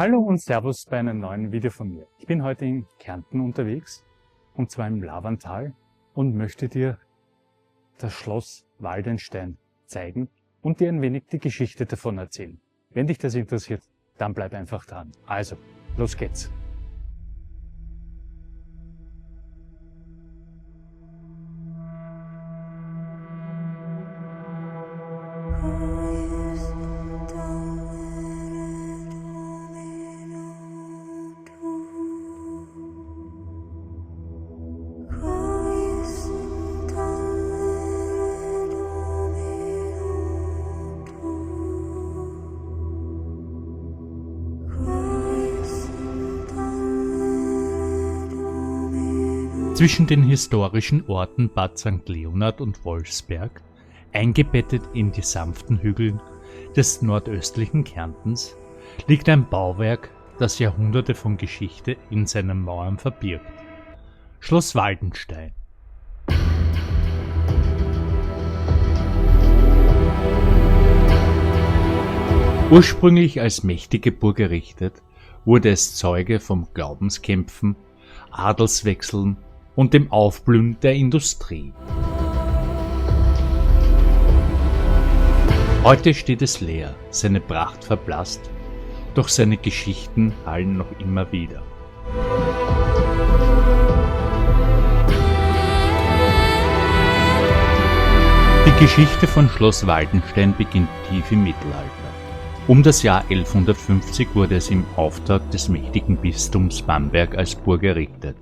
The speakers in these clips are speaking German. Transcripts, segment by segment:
Hallo und Servus bei einem neuen Video von mir. Ich bin heute in Kärnten unterwegs, und zwar im Lavantal, und möchte dir das Schloss Waldenstein zeigen und dir ein wenig die Geschichte davon erzählen. Wenn dich das interessiert, dann bleib einfach dran. Also, los geht's! Zwischen den historischen Orten Bad St. Leonhard und Wolfsberg, eingebettet in die sanften Hügel des nordöstlichen Kärntens, liegt ein Bauwerk, das Jahrhunderte von Geschichte in seinen Mauern verbirgt: Schloss Waldenstein. Ursprünglich als mächtige Burg errichtet, wurde es Zeuge von Glaubenskämpfen, Adelswechseln und dem Aufblühen der Industrie. Heute steht es leer, seine Pracht verblasst, doch seine Geschichten hallen noch immer wieder. Die Geschichte von Schloss Waldenstein beginnt tief im Mittelalter. Um das Jahr 1150 wurde es im Auftrag des mächtigen Bistums Bamberg als Burg errichtet.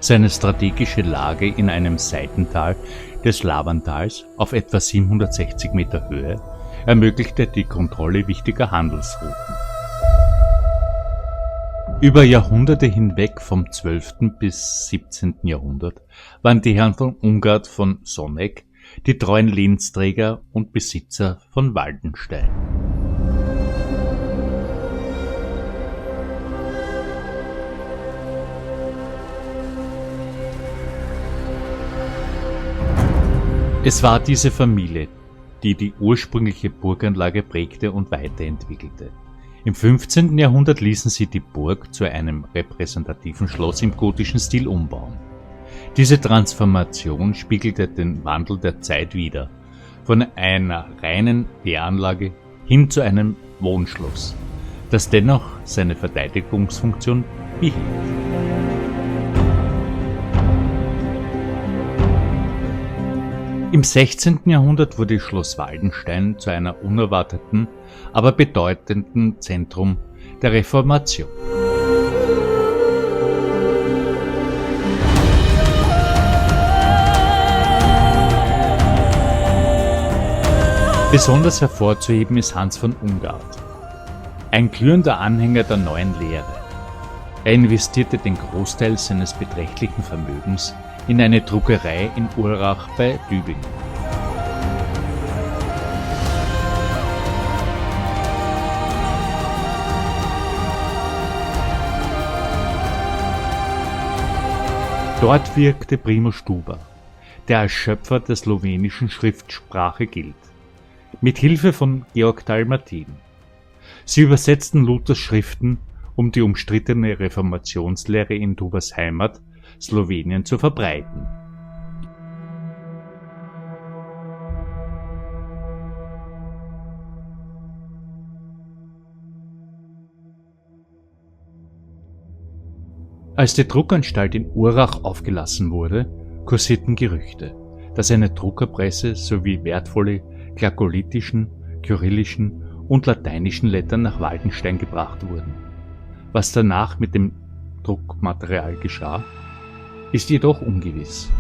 Seine strategische Lage in einem Seitental des Lavantals auf etwa 760 Meter Höhe ermöglichte die Kontrolle wichtiger Handelsrouten. Über Jahrhunderte hinweg, vom 12. bis 17. Jahrhundert, waren die Herren von Ungart von Sonneck die treuen Lehnsträger und Besitzer von Waldenstein. Es war diese Familie, die die ursprüngliche Burganlage prägte und weiterentwickelte. Im 15. Jahrhundert ließen sie die Burg zu einem repräsentativen Schloss im gotischen Stil umbauen. Diese Transformation spiegelte den Wandel der Zeit wider, von einer reinen Wehranlage hin zu einem Wohnschloss, das dennoch seine Verteidigungsfunktion behielt. Im 16. Jahrhundert wurde Schloss Waldenstein zu einer unerwarteten, aber bedeutenden Zentrum der Reformation. Besonders hervorzuheben ist Hans von Ungart, ein glühender Anhänger der neuen Lehre. Er investierte den Großteil seines beträchtlichen Vermögens in eine Druckerei in Urach bei Tübingen. Dort wirkte Primo Stuber, der als Schöpfer der slowenischen Schriftsprache gilt, mit Hilfe von Georg Dalmatin. Sie übersetzten Luthers Schriften, um die umstrittene Reformationslehre in Tubers Heimat Slowenien zu verbreiten. Als die Druckanstalt in Urach aufgelassen wurde, kursierten Gerüchte, dass eine Druckerpresse sowie wertvolle glagolitischen, kyrillischen und lateinischen Lettern nach Waldenstein gebracht wurden. Was danach mit dem Druckmaterial geschah, ist jedoch ungewiss.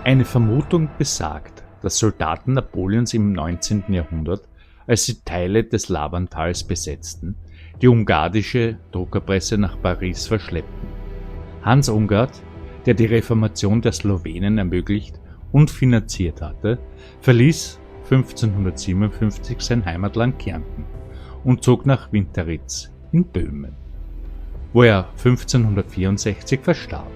Eine Vermutung besagt, dass Soldaten Napoleons im 19. Jahrhundert, als sie Teile des Lavantals besetzten, die ungarische Druckerpresse nach Paris verschleppten. Hans Ungart, der die Reformation der Slowenen ermöglicht und finanziert hatte, verließ 1557 sein Heimatland Kärnten und zog nach Winteritz in Böhmen, wo er 1564 verstarb.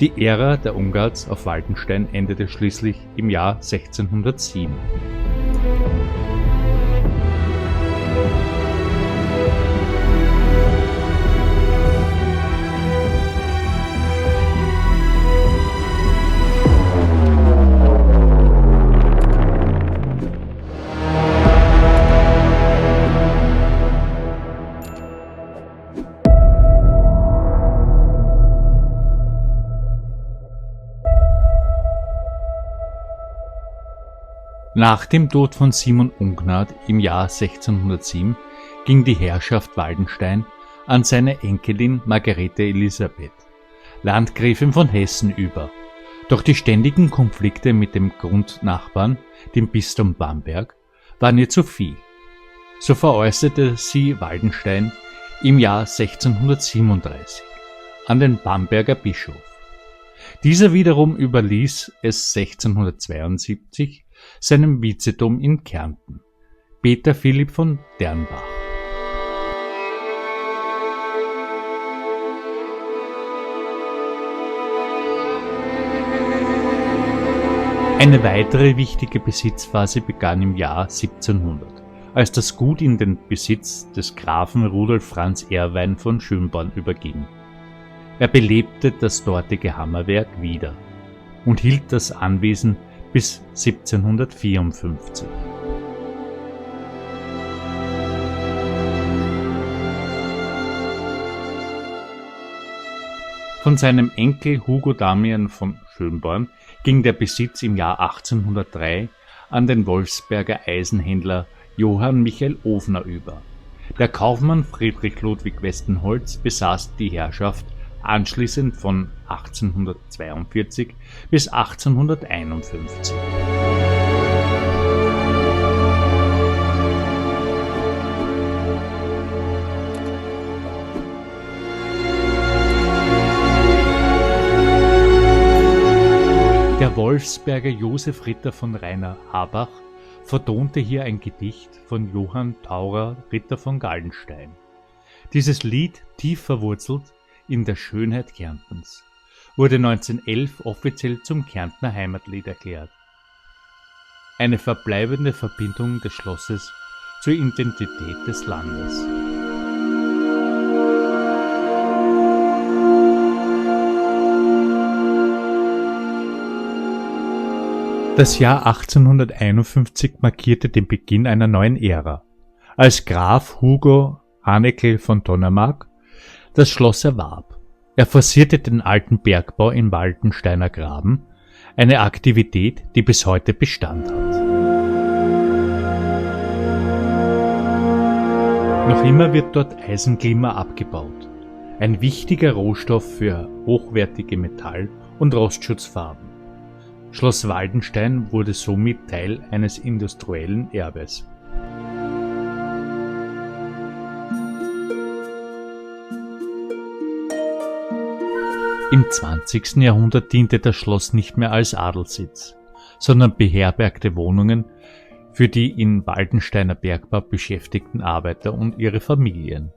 Die Ära der Ungarns auf Waldenstein endete schließlich im Jahr 1607. Nach dem Tod von Simon Ungnad im Jahr 1607 ging die Herrschaft Waldenstein an seine Enkelin Margarete Elisabeth, Landgräfin von Hessen, über. Doch die ständigen Konflikte mit dem Grundnachbarn, dem Bistum Bamberg, waren ihr zu viel. So veräußerte sie Waldenstein im Jahr 1637 an den Bamberger Bischof. Dieser wiederum überließ es 1672 seinem Vizedom in Kärnten, Peter Philipp von Dernbach. Eine weitere wichtige Besitzphase begann im Jahr 1700, als das Gut in den Besitz des Grafen Rudolf Franz Erwein von Schönborn überging. Er belebte das dortige Hammerwerk wieder und hielt das Anwesen bis 1754. Von seinem Enkel Hugo Damian von Schönborn ging der Besitz im Jahr 1803 an den Wolfsberger Eisenhändler Johann Michael Ofner über. Der Kaufmann Friedrich Ludwig Westenholz besaß die Herrschaft anschließend von 1842 bis 1851. Der Wolfsberger Josef Ritter von Rainer-Habach vertonte hier ein Gedicht von Johann Thaurer Ritter von Gallenstein. Dieses Lied, tief verwurzelt in der Schönheit Kärntens, wurde 1911 offiziell zum Kärntner Heimatlied erklärt. Eine verbleibende Verbindung des Schlosses zur Identität des Landes. Das Jahr 1851 markierte den Beginn einer neuen Ära, als Graf Hugo Hanekel von Donnermark das Schloss erwarb. Er forcierte den alten Bergbau im Waldensteiner Graben, eine Aktivität, die bis heute Bestand hat. Noch immer wird dort Eisenglimmer abgebaut, ein wichtiger Rohstoff für hochwertige Metall- und Rostschutzfarben. Schloss Waldenstein wurde somit Teil eines industriellen Erbes. Im 20. Jahrhundert diente das Schloss nicht mehr als Adelssitz, sondern beherbergte Wohnungen für die in Waldensteiner Bergbau beschäftigten Arbeiter und ihre Familien.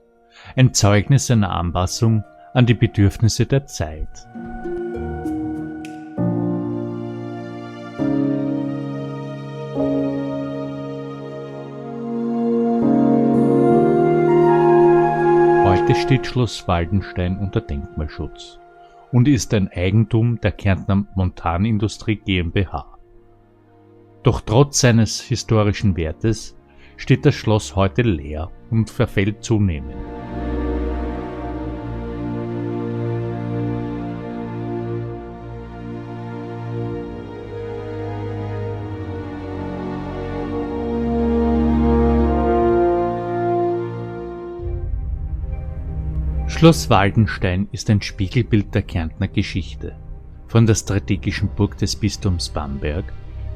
Ein Zeugnis einer Anpassung an die Bedürfnisse der Zeit. Heute steht Schloss Waldenstein unter Denkmalschutz und ist ein Eigentum der Kärntner Montanindustrie GmbH. Doch trotz seines historischen Wertes steht das Schloss heute leer und verfällt zunehmend. Schloss Waldenstein ist ein Spiegelbild der Kärntner Geschichte, von der strategischen Burg des Bistums Bamberg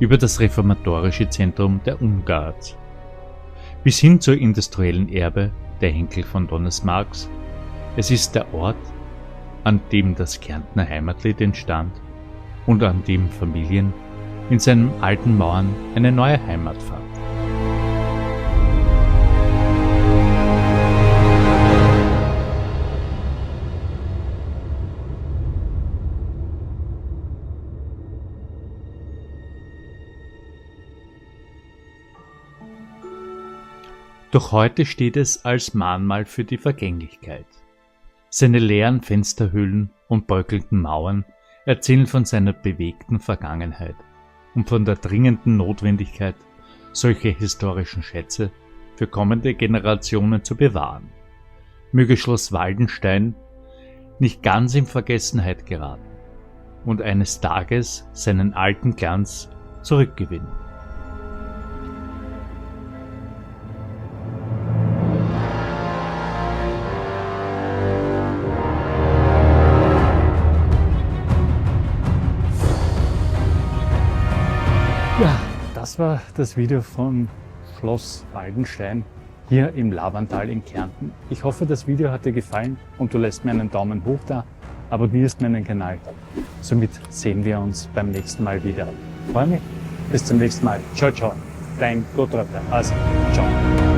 über das reformatorische Zentrum der Ungarns bis hin zur industriellen Erbe der Henkel von Donnersmarcks. Es ist der Ort, an dem das Kärntner Heimatlied entstand und an dem Familien in seinen alten Mauern eine neue Heimat fanden. Doch heute steht es als Mahnmal für die Vergänglichkeit. Seine leeren Fensterhöhlen und bröckelnden Mauern erzählen von seiner bewegten Vergangenheit und von der dringenden Notwendigkeit, solche historischen Schätze für kommende Generationen zu bewahren. Möge Schloss Waldenstein nicht ganz in Vergessenheit geraten und eines Tages seinen alten Glanz zurückgewinnen. Ja, das war das Video von Schloss Waldenstein hier im Lavantal in Kärnten. Ich hoffe, das Video hat dir gefallen und du lässt mir einen Daumen hoch da, abonnierst meinen Kanal. Somit sehen wir uns beim nächsten Mal wieder. Ich freue mich. Bis zum nächsten Mal. Ciao, ciao. Dein Gotthard. Also, ciao.